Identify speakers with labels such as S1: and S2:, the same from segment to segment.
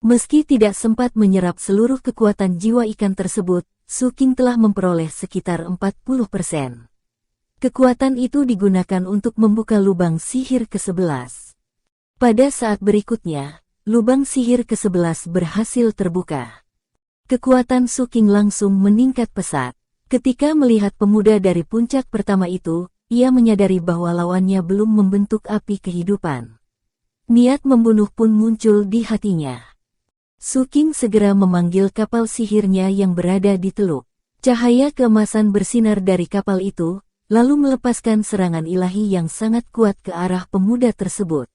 S1: Meski tidak sempat menyerap seluruh kekuatan jiwa ikan tersebut, Su King telah memperoleh sekitar 40%. Kekuatan itu digunakan untuk membuka lubang sihir ke-11. Pada saat berikutnya, lubang sihir ke-11 berhasil terbuka. Kekuatan Su King langsung meningkat pesat. Ketika melihat pemuda dari puncak pertama itu, ia menyadari bahwa lawannya belum membentuk api kehidupan. Niat membunuh pun muncul di hatinya. Su King segera memanggil kapal sihirnya yang berada di teluk. Cahaya keemasan bersinar dari kapal itu, lalu melepaskan serangan ilahi yang sangat kuat ke arah pemuda tersebut.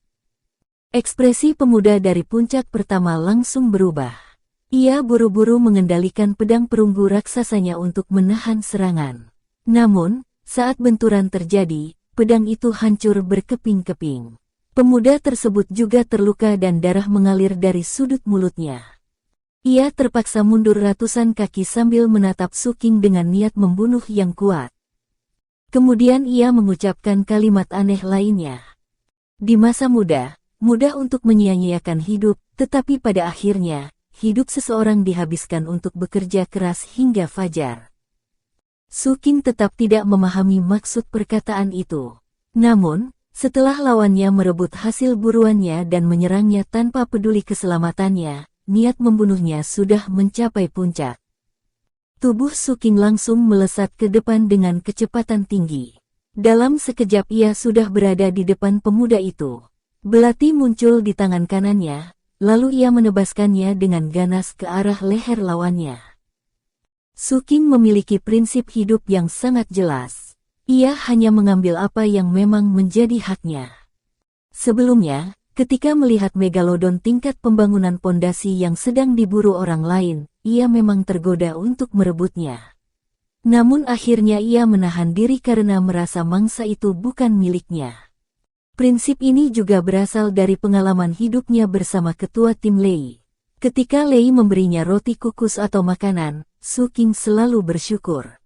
S1: Ekspresi pemuda dari puncak pertama langsung berubah. Ia buru-buru mengendalikan pedang perunggu raksasanya untuk menahan serangan. Namun, saat benturan terjadi, pedang itu hancur berkeping-keping. Pemuda tersebut juga terluka dan darah mengalir dari sudut mulutnya. Ia terpaksa mundur ratusan kaki sambil menatap Su King dengan niat membunuh yang kuat. Kemudian ia mengucapkan kalimat aneh lainnya. Di masa muda, mudah untuk menyia-nyiakan hidup, tetapi pada akhirnya, hidup seseorang dihabiskan untuk bekerja keras hingga fajar. Su King tetap tidak memahami maksud perkataan itu. Namun, setelah lawannya merebut hasil buruannya dan menyerangnya tanpa peduli keselamatannya, niat membunuhnya sudah mencapai puncak. Tubuh Su King langsung melesat ke depan dengan kecepatan tinggi. Dalam sekejap ia sudah berada di depan pemuda itu. Belati muncul di tangan kanannya, lalu ia menebaskannya dengan ganas ke arah leher lawannya. Su King memiliki prinsip hidup yang sangat jelas. Ia hanya mengambil apa yang memang menjadi haknya. Sebelumnya, ketika melihat megalodon tingkat pembangunan pondasi yang sedang diburu orang lain, ia memang tergoda untuk merebutnya. Namun akhirnya ia menahan diri karena merasa mangsa itu bukan miliknya. Prinsip ini juga berasal dari pengalaman hidupnya bersama ketua tim Lei. Ketika Lei memberinya roti kukus atau makanan, Su King selalu bersyukur.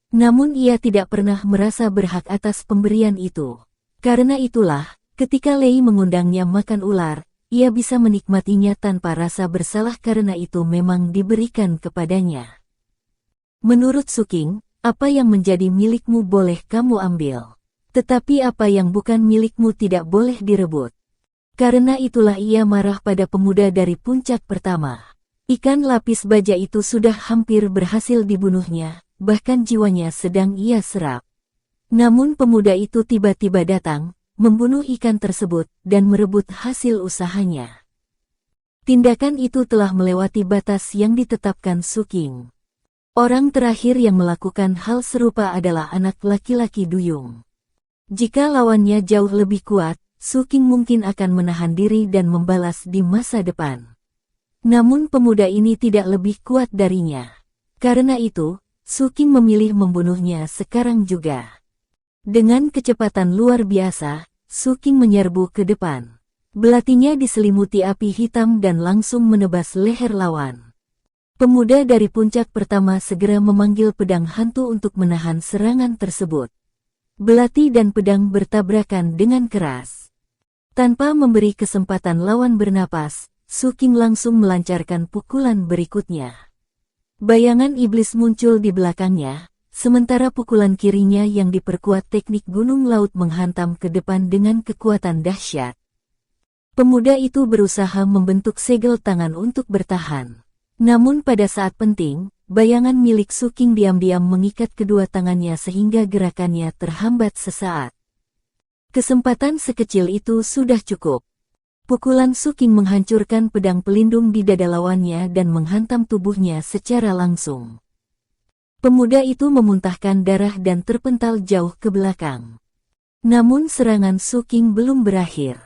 S1: Namun ia tidak pernah merasa berhak atas pemberian itu. Karena itulah, ketika Lei mengundangnya makan ular, ia bisa menikmatinya tanpa rasa bersalah karena itu memang diberikan kepadanya. Menurut Su King, apa yang menjadi milikmu boleh kamu ambil. Tetapi apa yang bukan milikmu tidak boleh direbut. Karena itulah ia marah pada pemuda dari puncak pertama. Ikan lapis baja itu sudah hampir berhasil dibunuhnya, bahkan jiwanya sedang ia serap. Namun pemuda itu tiba-tiba datang, membunuh ikan tersebut, dan merebut hasil usahanya. Tindakan itu telah melewati batas yang ditetapkan Su King. Orang terakhir yang melakukan hal serupa adalah anak laki-laki Duyung. Jika lawannya jauh lebih kuat, Su King mungkin akan menahan diri dan membalas di masa depan. Namun pemuda ini tidak lebih kuat darinya. Karena itu, Su King memilih membunuhnya sekarang juga. Dengan kecepatan luar biasa, Su King menyerbu ke depan. Belatinya diselimuti api hitam dan langsung menebas leher lawan. Pemuda dari puncak pertama segera memanggil pedang hantu untuk menahan serangan tersebut. Belati dan pedang bertabrakan dengan keras. Tanpa memberi kesempatan lawan bernapas, Su King langsung melancarkan pukulan berikutnya. Bayangan iblis muncul di belakangnya, sementara pukulan kirinya yang diperkuat teknik gunung laut menghantam ke depan dengan kekuatan dahsyat. Pemuda itu berusaha membentuk segel tangan untuk bertahan. Namun pada saat penting, bayangan milik Su King diam-diam mengikat kedua tangannya sehingga gerakannya terhambat sesaat. Kesempatan sekecil itu sudah cukup. Pukulan Su King menghancurkan pedang pelindung di dada lawannya dan menghantam tubuhnya secara langsung. Pemuda itu memuntahkan darah dan terpental jauh ke belakang. Namun serangan Su King belum berakhir.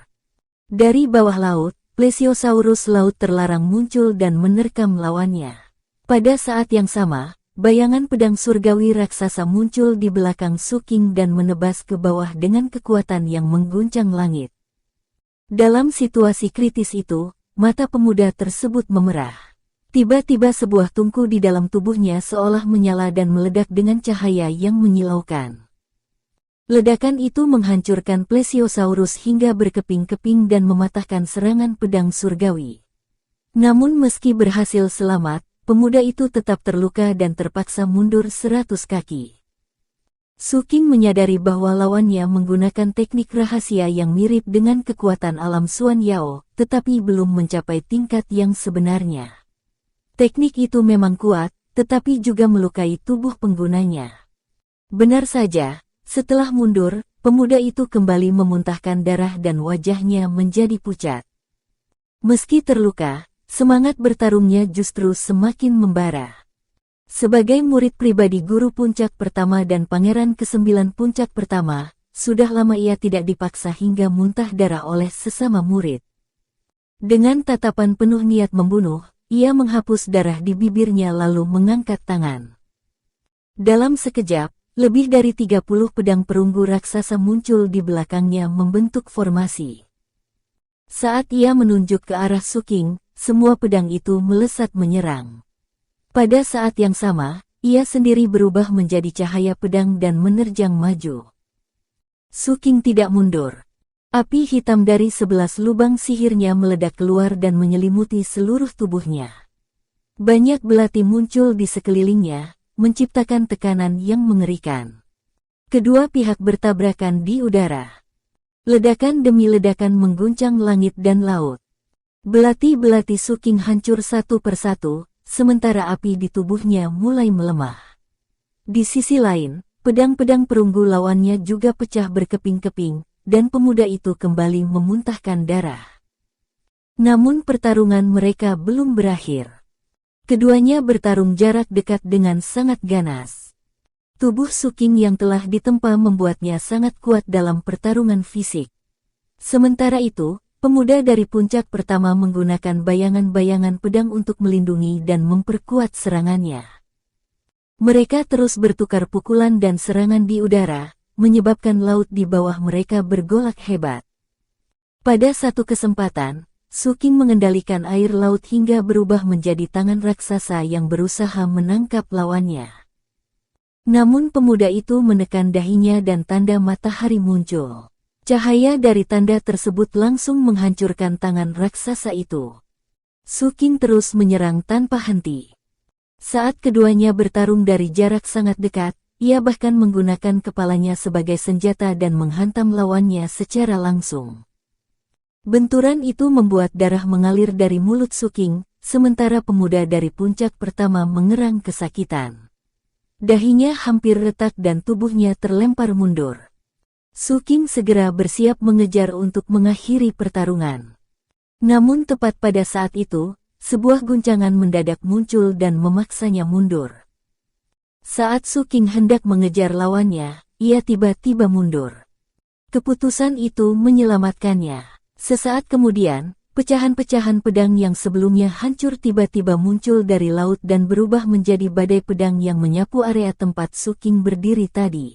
S1: Dari bawah laut, Plesiosaurus laut terlarang muncul dan menerkam lawannya. Pada saat yang sama, bayangan pedang surgawi raksasa muncul di belakang Su King dan menebas ke bawah dengan kekuatan yang mengguncang langit. Dalam situasi kritis itu, mata pemuda tersebut memerah. Tiba-tiba sebuah tungku di dalam tubuhnya seolah menyala dan meledak dengan cahaya yang menyilaukan. Ledakan itu menghancurkan Plesiosaurus hingga berkeping-keping dan mematahkan serangan pedang surgawi. Namun meski berhasil selamat, pemuda itu tetap terluka dan terpaksa mundur 100 kaki. Su Qing menyadari bahwa lawannya menggunakan teknik rahasia yang mirip dengan kekuatan alam Xuan Yao, tetapi belum mencapai tingkat yang sebenarnya. Teknik itu memang kuat, tetapi juga melukai tubuh penggunanya. Benar saja, setelah mundur, pemuda itu kembali memuntahkan darah dan wajahnya menjadi pucat. Meski terluka, semangat bertarungnya justru semakin membara. Sebagai murid pribadi guru puncak pertama dan pangeran ke-9 puncak pertama, sudah lama ia tidak dipaksa hingga muntah darah oleh sesama murid. Dengan tatapan penuh niat membunuh, ia menghapus darah di bibirnya lalu mengangkat tangan. Dalam sekejap, lebih dari 30 pedang perunggu raksasa muncul di belakangnya membentuk formasi. Saat ia menunjuk ke arah Su Qing, semua pedang itu melesat menyerang. Pada saat yang sama, ia sendiri berubah menjadi cahaya pedang dan menerjang maju. Su Qing tidak mundur. Api hitam dari 11 lubang sihirnya meledak keluar dan menyelimuti seluruh tubuhnya. Banyak belati muncul di sekelilingnya, menciptakan tekanan yang mengerikan. Kedua pihak bertabrakan di udara. Ledakan demi ledakan mengguncang langit dan laut. Belati-belati Su Qing hancur satu persatu, sementara api di tubuhnya mulai melemah. Di sisi lain, pedang-pedang perunggu lawannya juga pecah berkeping-keping, dan pemuda itu kembali memuntahkan darah. Namun pertarungan mereka belum berakhir. Keduanya bertarung jarak dekat dengan sangat ganas. Tubuh Su Qing yang telah ditempa membuatnya sangat kuat dalam pertarungan fisik. Sementara itu, pemuda dari puncak pertama menggunakan bayangan-bayangan pedang untuk melindungi dan memperkuat serangannya. Mereka terus bertukar pukulan dan serangan di udara, menyebabkan laut di bawah mereka bergolak hebat. Pada satu kesempatan, Su Qing mengendalikan air laut hingga berubah menjadi tangan raksasa yang berusaha menangkap lawannya. Namun pemuda itu menekan dahinya dan tanda matahari muncul. Cahaya dari tanda tersebut langsung menghancurkan tangan raksasa itu. Su Qing terus menyerang tanpa henti. Saat keduanya bertarung dari jarak sangat dekat, ia bahkan menggunakan kepalanya sebagai senjata dan menghantam lawannya secara langsung. Benturan itu membuat darah mengalir dari mulut Su Qing, sementara pemuda dari puncak pertama mengerang kesakitan. Dahinya hampir retak dan tubuhnya terlempar mundur. Su Qing segera bersiap mengejar untuk mengakhiri pertarungan. Namun tepat pada saat itu, sebuah guncangan mendadak muncul dan memaksanya mundur. Saat Su Qing hendak mengejar lawannya, ia tiba-tiba mundur. Keputusan itu menyelamatkannya. Sesaat kemudian, pecahan-pecahan pedang yang sebelumnya hancur tiba-tiba muncul dari laut dan berubah menjadi badai pedang yang menyapu area tempat Su Qing berdiri tadi.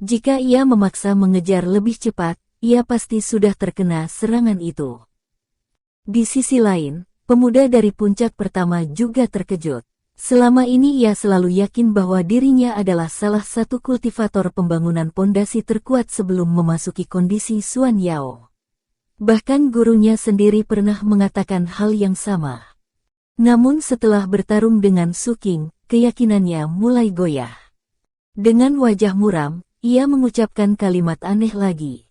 S1: Jika ia memaksa mengejar lebih cepat, ia pasti sudah terkena serangan itu. Di sisi lain, pemuda dari puncak pertama juga terkejut. Selama ini ia selalu yakin bahwa dirinya adalah salah satu kultivator pembangunan pondasi terkuat sebelum memasuki kondisi Xuan Yao. Bahkan gurunya sendiri pernah mengatakan hal yang sama. Namun setelah bertarung dengan Su Qing, keyakinannya mulai goyah. Dengan wajah muram, ia mengucapkan kalimat aneh lagi.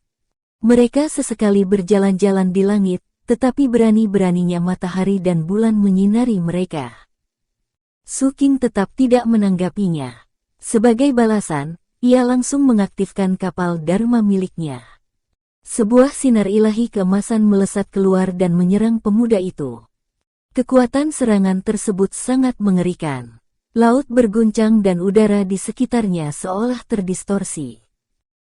S1: Mereka sesekali berjalan-jalan di langit, tetapi berani-beraninya matahari dan bulan menyinari mereka. Su Qing tetap tidak menanggapinya. Sebagai balasan, ia langsung mengaktifkan kapal Dharma miliknya. Sebuah sinar ilahi keemasan melesat keluar dan menyerang pemuda itu. Kekuatan serangan tersebut sangat mengerikan. Laut berguncang dan udara di sekitarnya seolah terdistorsi.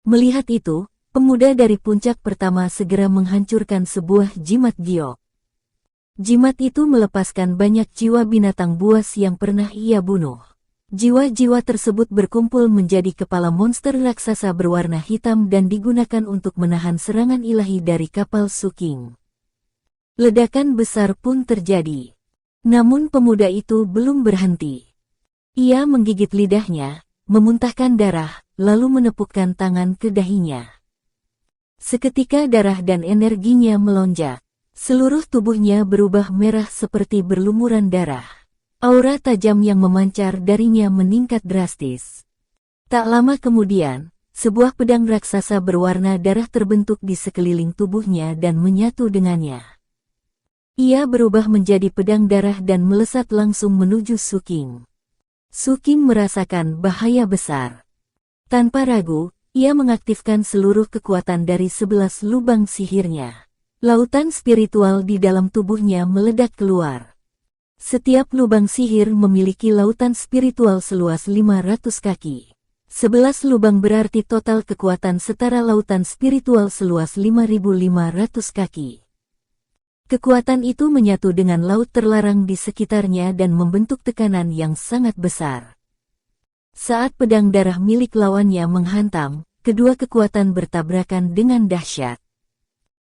S1: Melihat itu, pemuda dari puncak pertama segera menghancurkan sebuah jimat giok. Jimat itu melepaskan banyak jiwa binatang buas yang pernah ia bunuh. Jiwa-jiwa tersebut berkumpul menjadi kepala monster raksasa berwarna hitam dan digunakan untuk menahan serangan ilahi dari kapal Su Qing. Ledakan besar pun terjadi. Namun pemuda itu belum berhenti. Ia menggigit lidahnya, memuntahkan darah, lalu menepukkan tangan ke dahinya. Seketika darah dan energinya melonjak. Seluruh tubuhnya berubah merah seperti berlumuran darah. Aura tajam yang memancar darinya meningkat drastis. Tak lama kemudian, sebuah pedang raksasa berwarna darah terbentuk di sekeliling tubuhnya dan menyatu dengannya. Ia berubah menjadi pedang darah dan melesat langsung menuju Su Qing. Su Qing merasakan bahaya besar. Tanpa ragu, ia mengaktifkan seluruh kekuatan dari 11 lubang sihirnya. Lautan spiritual di dalam tubuhnya meledak keluar. Setiap lubang sihir memiliki lautan spiritual seluas 500 kaki. 11 lubang berarti total kekuatan setara lautan spiritual seluas 5.500 kaki. Kekuatan itu menyatu dengan laut terlarang di sekitarnya dan membentuk tekanan yang sangat besar. Saat pedang darah milik lawannya menghantam, kedua kekuatan bertabrakan dengan dahsyat.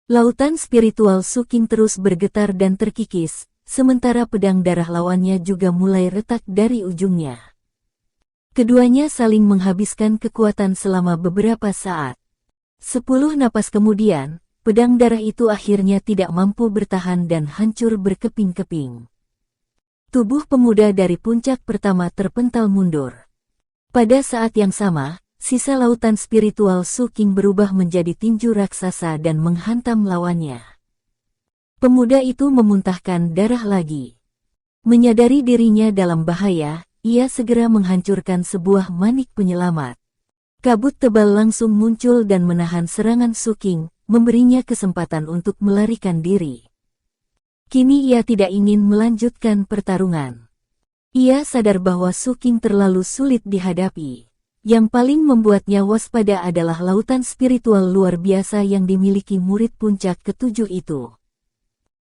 S1: Lautan spiritual Su Qing terus bergetar dan terkikis, sementara pedang darah lawannya juga mulai retak dari ujungnya. Keduanya saling menghabiskan kekuatan selama beberapa saat. 10 napas kemudian, pedang darah itu akhirnya tidak mampu bertahan dan hancur berkeping-keping. Tubuh pemuda dari puncak pertama terpental mundur. Pada saat yang sama, sisa lautan spiritual Su Qing berubah menjadi tinju raksasa dan menghantam lawannya. Pemuda itu memuntahkan darah lagi. Menyadari dirinya dalam bahaya, ia segera menghancurkan sebuah manik penyelamat. Kabut tebal langsung muncul dan menahan serangan Su Qing, memberinya kesempatan untuk melarikan diri. Kini ia tidak ingin melanjutkan pertarungan. Ia sadar bahwa Su Qing terlalu sulit dihadapi. Yang paling membuatnya waspada adalah lautan spiritual luar biasa yang dimiliki murid puncak ketujuh itu.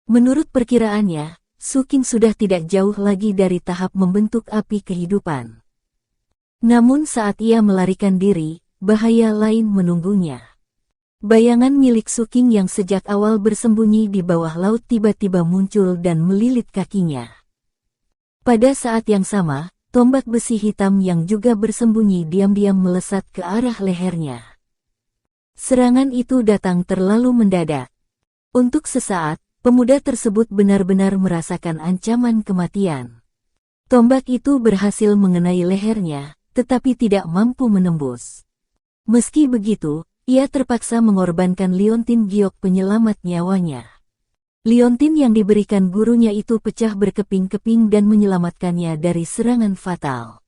S1: Menurut perkiraannya, Su Qing sudah tidak jauh lagi dari tahap membentuk api kehidupan. Namun saat ia melarikan diri, bahaya lain menunggunya. Bayangan milik Su Qing yang sejak awal bersembunyi di bawah laut tiba-tiba muncul dan melilit kakinya. Pada saat yang sama, tombak besi hitam yang juga bersembunyi diam-diam melesat ke arah lehernya. Serangan itu datang terlalu mendadak. Untuk sesaat, pemuda tersebut benar-benar merasakan ancaman kematian. Tombak itu berhasil mengenai lehernya, tetapi tidak mampu menembus. Meski begitu, ia terpaksa mengorbankan liontin giok penyelamat nyawanya. Liontin yang diberikan gurunya itu pecah berkeping-keping dan menyelamatkannya dari serangan fatal.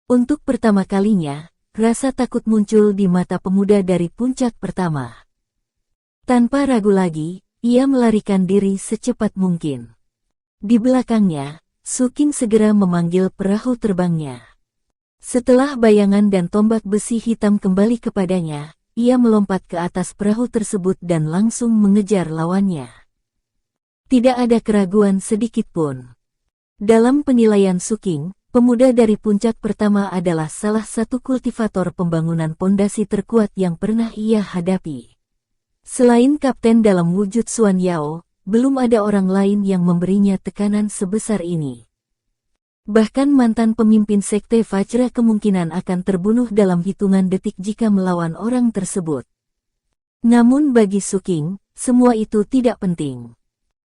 S1: Untuk pertama kalinya, rasa takut muncul di mata pemuda dari puncak pertama. Tanpa ragu lagi, ia melarikan diri secepat mungkin. Di belakangnya, Su Qing segera memanggil perahu terbangnya. Setelah bayangan dan tombak besi hitam kembali kepadanya, ia melompat ke atas perahu tersebut dan langsung mengejar lawannya. Tidak ada keraguan sedikit pun. Dalam penilaian Su Qing, pemuda dari puncak pertama adalah salah satu kultivator pembangunan pondasi terkuat yang pernah ia hadapi. Selain kapten dalam wujud Xuan Yao, belum ada orang lain yang memberinya tekanan sebesar ini. Bahkan mantan pemimpin sekte Vajra kemungkinan akan terbunuh dalam hitungan detik jika melawan orang tersebut. Namun bagi Su Qing, semua itu tidak penting.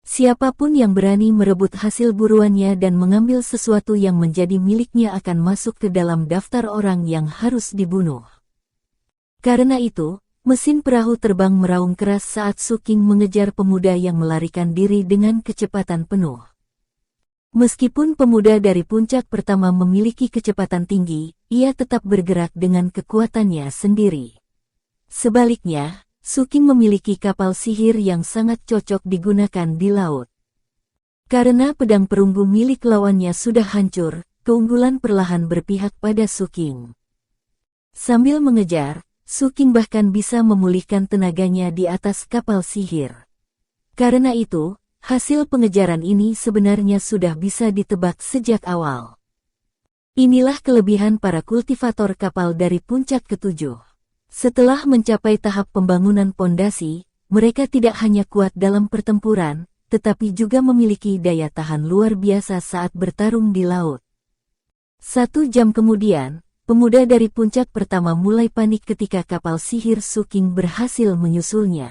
S1: Siapapun yang berani merebut hasil buruannya dan mengambil sesuatu yang menjadi miliknya akan masuk ke dalam daftar orang yang harus dibunuh. Karena itu, mesin perahu terbang meraung keras saat Su Qing mengejar pemuda yang melarikan diri dengan kecepatan penuh. Meskipun pemuda dari puncak pertama memiliki kecepatan tinggi, ia tetap bergerak dengan kekuatannya sendiri. Sebaliknya, Su Qing memiliki kapal sihir yang sangat cocok digunakan di laut. Karena pedang perunggu milik lawannya sudah hancur, keunggulan perlahan berpihak pada Su Qing. Sambil mengejar, Su Qing bahkan bisa memulihkan tenaganya di atas kapal sihir. Karena itu, hasil pengejaran ini sebenarnya sudah bisa ditebak sejak awal. Inilah kelebihan para kultivator kapal dari puncak ketujuh. Setelah mencapai tahap pembangunan pondasi, mereka tidak hanya kuat dalam pertempuran, tetapi juga memiliki daya tahan luar biasa saat bertarung di laut. 1 jam kemudian, pemuda dari puncak pertama mulai panik ketika kapal sihir Su Qing berhasil menyusulnya.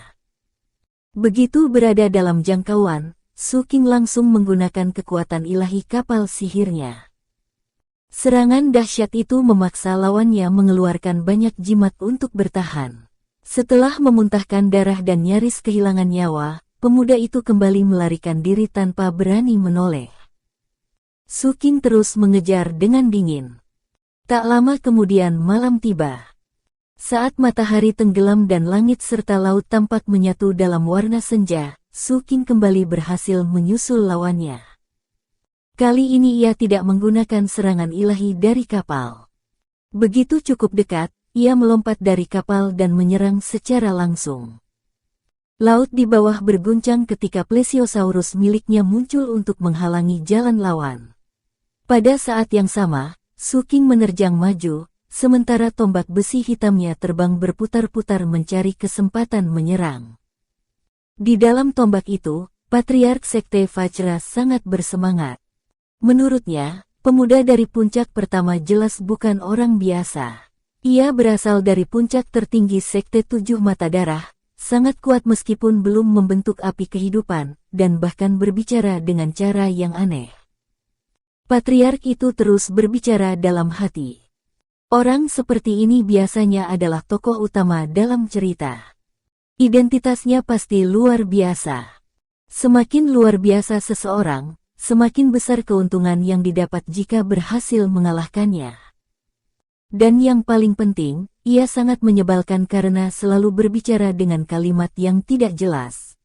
S1: Begitu berada dalam jangkauan, Su King langsung menggunakan kekuatan ilahi kapal sihirnya. Serangan dahsyat itu memaksa lawannya mengeluarkan banyak jimat untuk bertahan. Setelah memuntahkan darah dan nyaris kehilangan nyawa, pemuda itu kembali melarikan diri tanpa berani menoleh. Su King terus mengejar dengan dingin. Tak lama kemudian malam tiba. Saat matahari tenggelam dan langit serta laut tampak menyatu dalam warna senja, Su King kembali berhasil menyusul lawannya. Kali ini ia tidak menggunakan serangan ilahi dari kapal. Begitu cukup dekat, ia melompat dari kapal dan menyerang secara langsung. Laut di bawah berguncang ketika plesiosaurus miliknya muncul untuk menghalangi jalan lawan. Pada saat yang sama, Su King menerjang maju, sementara tombak besi hitamnya terbang berputar-putar mencari kesempatan menyerang. Di dalam tombak itu, Patriark Sekte Vajra sangat bersemangat. Menurutnya, pemuda dari puncak pertama jelas bukan orang biasa. Ia berasal dari puncak tertinggi Sekte Tujuh Mata Darah, sangat kuat meskipun belum membentuk api kehidupan, dan bahkan berbicara dengan cara yang aneh. Patriark itu terus berbicara dalam hati. Orang seperti ini biasanya adalah tokoh utama dalam cerita. Identitasnya pasti luar biasa. Semakin luar biasa seseorang, semakin besar keuntungan yang didapat jika berhasil mengalahkannya. Dan yang paling penting, ia sangat menyebalkan karena selalu berbicara dengan kalimat yang tidak jelas.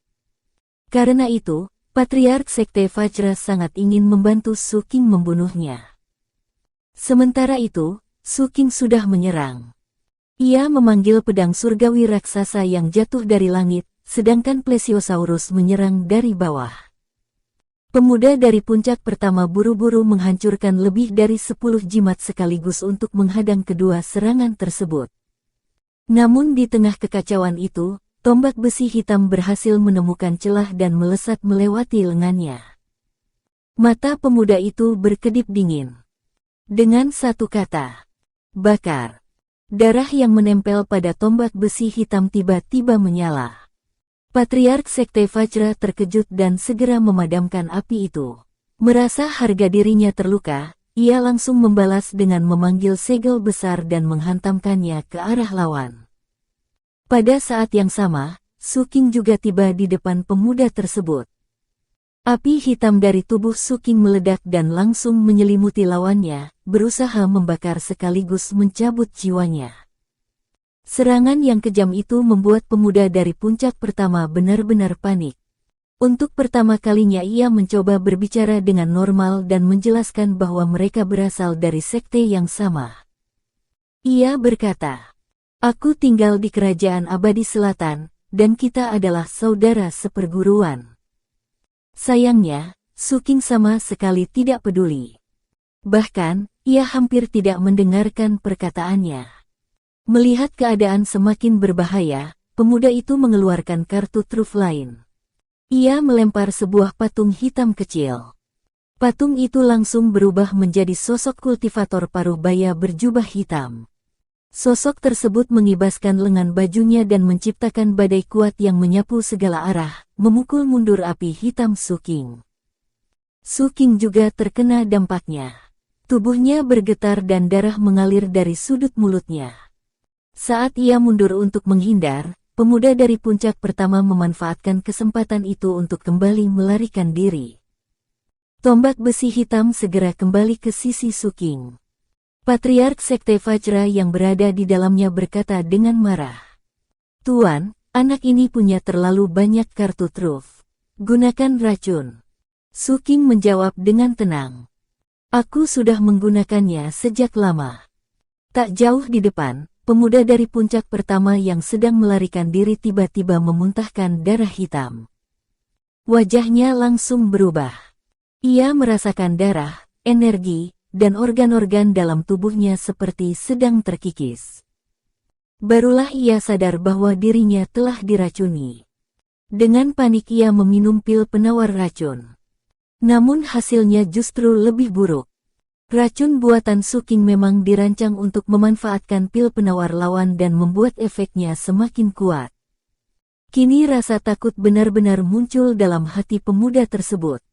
S1: Karena itu, Patriark Sekte Vajra sangat ingin membantu Su King membunuhnya. Sementara itu, Su King sudah menyerang. Ia memanggil pedang surgawi raksasa yang jatuh dari langit, sedangkan plesiosaurus menyerang dari bawah. Pemuda dari puncak pertama buru-buru menghancurkan lebih dari 10 jimat sekaligus untuk menghadang kedua serangan tersebut. Namun di tengah kekacauan itu, tombak besi hitam berhasil menemukan celah dan melesat melewati lengannya. Mata pemuda itu berkedip dingin. Dengan satu kata, bakar. Darah yang menempel pada tombak besi hitam tiba-tiba menyala. Patriark Sekte Vajra terkejut dan segera memadamkan api itu. Merasa harga dirinya terluka, ia langsung membalas dengan memanggil segel besar dan menghantamkannya ke arah lawan. Pada saat yang sama, Su King juga tiba di depan pemuda tersebut. Api hitam dari tubuh Su King meledak dan langsung menyelimuti lawannya, berusaha membakar sekaligus mencabut jiwanya. Serangan yang kejam itu membuat pemuda dari puncak pertama benar-benar panik. Untuk pertama kalinya ia mencoba berbicara dengan normal dan menjelaskan bahwa mereka berasal dari sekte yang sama. Ia berkata, "Aku tinggal di Kerajaan Abadi Selatan, dan kita adalah saudara seperguruan." Sayangnya, Su King sama sekali tidak peduli. Bahkan, ia hampir tidak mendengarkan perkataannya. Melihat keadaan semakin berbahaya, pemuda itu mengeluarkan kartu truf lain. Ia melempar sebuah patung hitam kecil. Patung itu langsung berubah menjadi sosok kultivator paruh baya berjubah hitam. Sosok tersebut mengibaskan lengan bajunya dan menciptakan badai kuat yang menyapu segala arah, memukul mundur api hitam Su King. Su King juga terkena dampaknya. Tubuhnya bergetar dan darah mengalir dari sudut mulutnya. Saat ia mundur untuk menghindar, pemuda dari puncak pertama memanfaatkan kesempatan itu untuk kembali melarikan diri. Tombak besi hitam segera kembali ke sisi Su King. Patriark Sekte Vajra yang berada di dalamnya berkata dengan marah, "Tuan, anak ini punya terlalu banyak kartu truf. Gunakan racun." Su King menjawab dengan tenang, "Aku sudah menggunakannya sejak lama." Tak jauh di depan, pemuda dari puncak pertama yang sedang melarikan diri tiba-tiba memuntahkan darah hitam. Wajahnya langsung berubah. Ia merasakan darah, energi, dan organ-organ dalam tubuhnya seperti sedang terkikis. Barulah ia sadar bahwa dirinya telah diracuni. Dengan panik ia meminum pil penawar racun. Namun hasilnya justru lebih buruk. Racun buatan Su King memang dirancang untuk memanfaatkan pil penawar lawan dan membuat efeknya semakin kuat. Kini rasa takut benar-benar muncul dalam hati pemuda tersebut.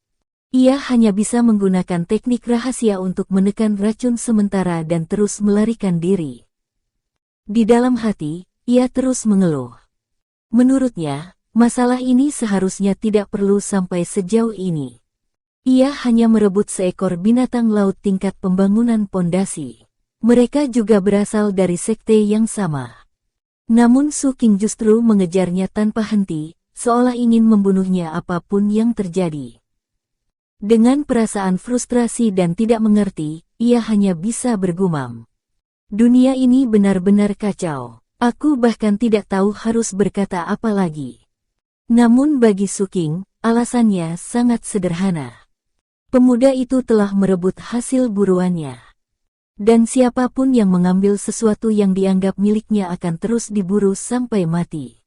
S1: Ia hanya bisa menggunakan teknik rahasia untuk menekan racun sementara dan terus melarikan diri. Di dalam hati, ia terus mengeluh. Menurutnya, masalah ini seharusnya tidak perlu sampai sejauh ini. Ia hanya merebut seekor binatang laut tingkat pembangunan pondasi. Mereka juga berasal dari sekte yang sama. Namun Su King justru mengejarnya tanpa henti, seolah ingin membunuhnya apapun yang terjadi. Dengan perasaan frustrasi dan tidak mengerti, ia hanya bisa bergumam. Dunia ini benar-benar kacau. Aku bahkan tidak tahu harus berkata apa lagi. Namun bagi Su King, alasannya sangat sederhana. Pemuda itu telah merebut hasil buruannya. Dan siapapun yang mengambil sesuatu yang dianggap miliknya akan terus diburu sampai mati.